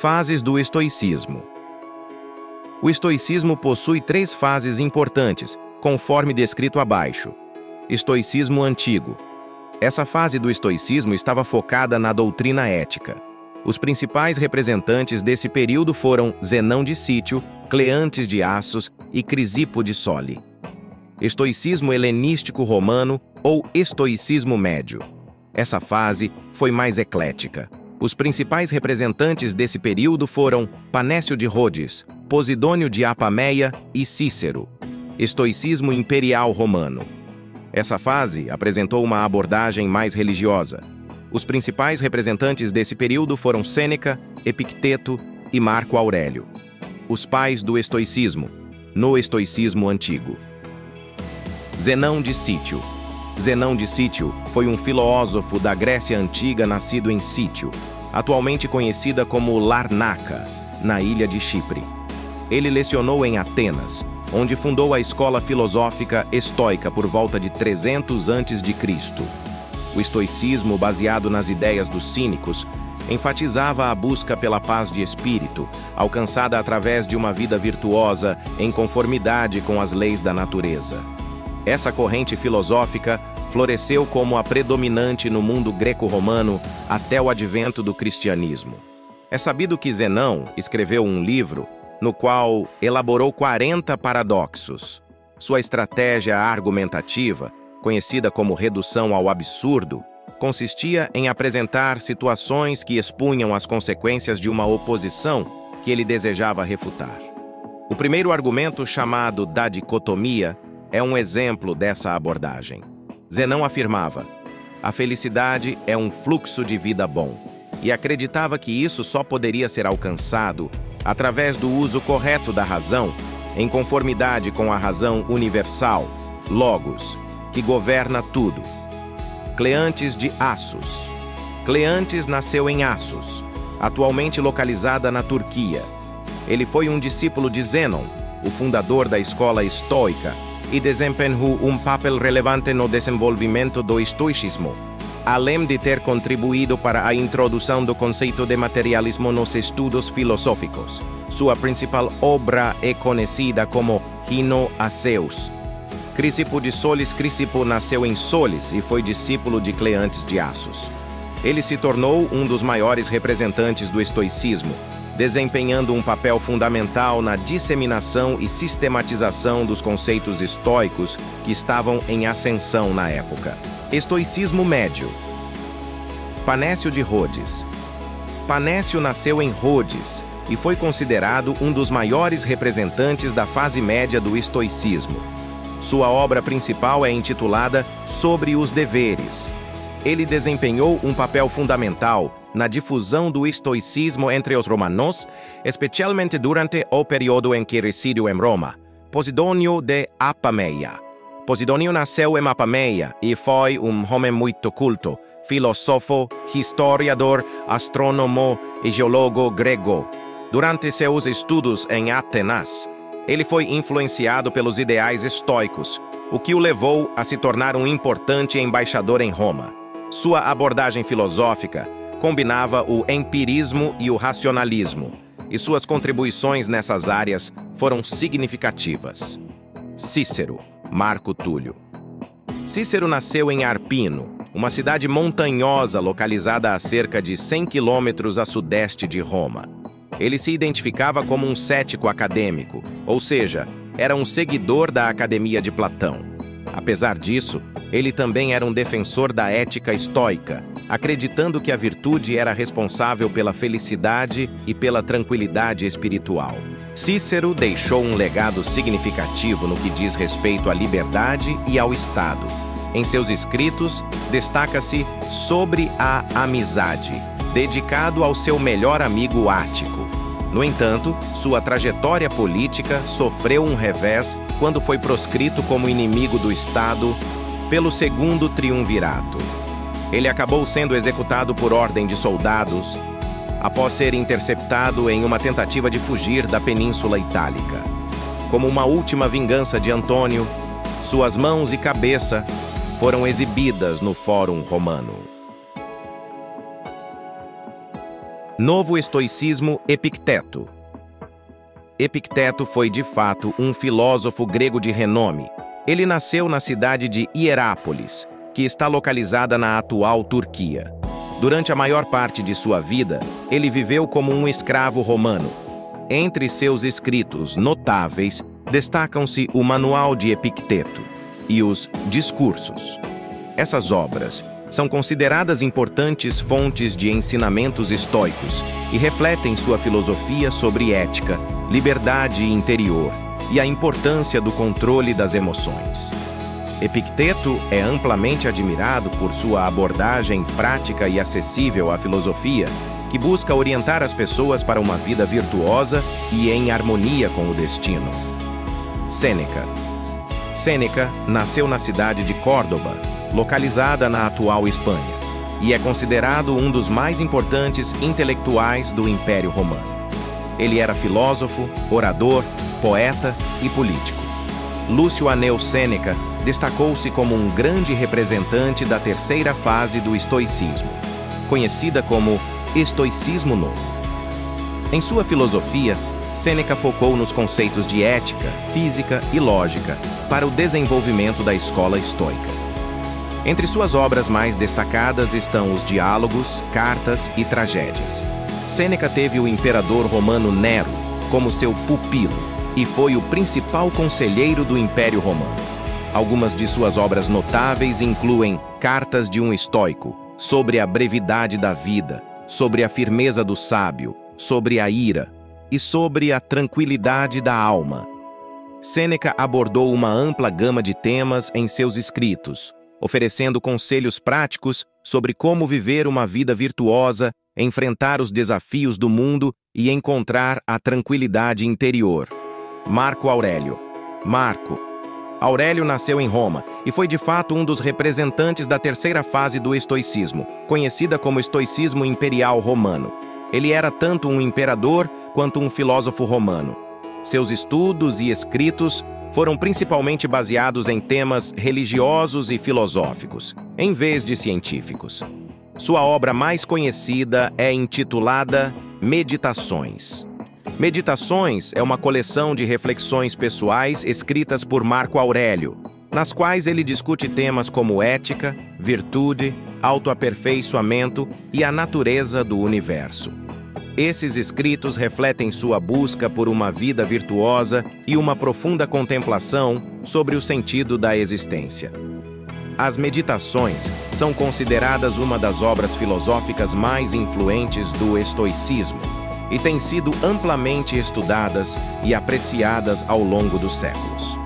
Fases do estoicismo. O estoicismo possui 3 fases importantes, conforme descrito abaixo. Estoicismo antigo. Essa fase do estoicismo estava focada na doutrina ética. Os principais representantes desse período foram Zenão de Cítio, Cleantes de Assos e Crisipo de Soli. Estoicismo helenístico romano ou estoicismo médio. Essa fase foi mais eclética. Os principais representantes desse período foram Panécio de Rhodes, Posidônio de Apameia e Cícero. Estoicismo imperial romano. Essa fase apresentou uma abordagem mais religiosa. Os principais representantes desse período foram Sêneca, Epicteto e Marco Aurélio. Os pais do estoicismo, no estoicismo antigo. Zenão de Cítio. Zenão de Cítio foi um filósofo da Grécia Antiga nascido em Cítio, atualmente conhecida como Larnaca, na ilha de Chipre. Ele lecionou em Atenas, onde fundou a escola filosófica estoica por volta de 300 a.C. O estoicismo, baseado nas ideias dos cínicos, enfatizava a busca pela paz de espírito, alcançada através de uma vida virtuosa em conformidade com as leis da natureza. Essa corrente filosófica floresceu como a predominante no mundo greco-romano até o advento do cristianismo. É sabido que Zenão escreveu um livro no qual elaborou 40 paradoxos. Sua estratégia argumentativa, conhecida como redução ao absurdo, consistia em apresentar situações que expunham as consequências de uma oposição que ele desejava refutar. O primeiro argumento, chamado da dicotomia, é um exemplo dessa abordagem. Zenão afirmava: a felicidade é um fluxo de vida bom, e acreditava que isso só poderia ser alcançado através do uso correto da razão, em conformidade com a razão universal, Logos, que governa tudo. Cleantes de Assos. Cleantes nasceu em Assos, atualmente localizada na Turquia. Ele foi um discípulo de Zênon, o fundador da escola estoica, e desempenhou um papel relevante no desenvolvimento do estoicismo, além de ter contribuído para a introdução do conceito de materialismo nos estudos filosóficos. Sua principal obra é conhecida como Hino a Zeus. Crisipo de Solis. Crisipo nasceu em Solis e foi discípulo de Cleantes de Assos. Ele se tornou um dos maiores representantes do estoicismo, desempenhando um papel fundamental na disseminação e sistematização dos conceitos estoicos que estavam em ascensão na época. Estoicismo médio. Panécio de Rhodes. Panécio nasceu em Rhodes e foi considerado um dos maiores representantes da fase média do estoicismo. Sua obra principal é intitulada Sobre os Deveres. Ele desempenhou um papel fundamental na difusão do estoicismo entre os romanos, especialmente durante o período em que residiu em Roma. Posidônio de Apameia. Posidônio nasceu em Apameia e foi um homem muito culto, filósofo, historiador, astrônomo e geólogo grego. Durante seus estudos em Atenas, ele foi influenciado pelos ideais estoicos, o que o levou a se tornar um importante embaixador em Roma. Sua abordagem filosófica combinava o empirismo e o racionalismo, e suas contribuições nessas áreas foram significativas. Cícero, Marco Túlio. Cícero nasceu em Arpino, uma cidade montanhosa localizada a cerca de 100 quilômetros a sudeste de Roma. Ele se identificava como um cético acadêmico, ou seja, era um seguidor da Academia de Platão. Apesar disso, ele também era um defensor da ética estoica, acreditando que a virtude era responsável pela felicidade e pela tranquilidade espiritual. Cícero deixou um legado significativo no que diz respeito à liberdade e ao Estado. Em seus escritos, destaca-se Sobre a Amizade, dedicado ao seu melhor amigo Ático. No entanto, sua trajetória política sofreu um revés quando foi proscrito como inimigo do Estado pelo Segundo Triunvirato. Ele acabou sendo executado por ordem de soldados após ser interceptado em uma tentativa de fugir da Península Itálica. Como uma última vingança de Antônio, suas mãos e cabeça foram exibidas no Fórum Romano. Novo estoicismo Epicteto. Epicteto foi de fato um filósofo grego de renome. Ele nasceu na cidade de Hierápolis, que está localizada na atual Turquia. Durante a maior parte de sua vida, ele viveu como um escravo romano. Entre seus escritos notáveis, destacam-se o Manual de Epicteto e os Discursos. Essas obras são consideradas importantes fontes de ensinamentos estoicos e refletem sua filosofia sobre ética, liberdade interior e a importância do controle das emoções. Epicteto é amplamente admirado por sua abordagem prática e acessível à filosofia, que busca orientar as pessoas para uma vida virtuosa e em harmonia com o destino. Sêneca. Sêneca nasceu na cidade de Córdoba, localizada na atual Espanha, e é considerado um dos mais importantes intelectuais do Império Romano. Ele era filósofo, orador, poeta e político. Lúcio Aneu Sêneca destacou-se como um grande representante da terceira fase do estoicismo, conhecida como estoicismo novo. Em sua filosofia, Sêneca focou nos conceitos de ética, física e lógica para o desenvolvimento da escola estoica. Entre suas obras mais destacadas estão os Diálogos, Cartas e Tragédias. Sêneca teve o imperador romano Nero como seu pupilo e foi o principal conselheiro do Império Romano. Algumas de suas obras notáveis incluem Cartas de um Estoico, sobre a brevidade da vida, sobre a firmeza do sábio, sobre a ira e sobre a tranquilidade da alma. Sêneca abordou uma ampla gama de temas em seus escritos, oferecendo conselhos práticos sobre como viver uma vida virtuosa, enfrentar os desafios do mundo e encontrar a tranquilidade interior. Marco Aurélio. Marco Aurélio nasceu em Roma e foi de fato um dos representantes da terceira fase do estoicismo, conhecida como estoicismo imperial romano. Ele era tanto um imperador quanto um filósofo romano. Seus estudos e escritos foram principalmente baseados em temas religiosos e filosóficos, em vez de científicos. Sua obra mais conhecida é intitulada Meditações. Meditações é uma coleção de reflexões pessoais escritas por Marco Aurélio, nas quais ele discute temas como ética, virtude, autoaperfeiçoamento e a natureza do universo. Esses escritos refletem sua busca por uma vida virtuosa e uma profunda contemplação sobre o sentido da existência. As Meditações são consideradas uma das obras filosóficas mais influentes do estoicismo e têm sido amplamente estudadas e apreciadas ao longo dos séculos.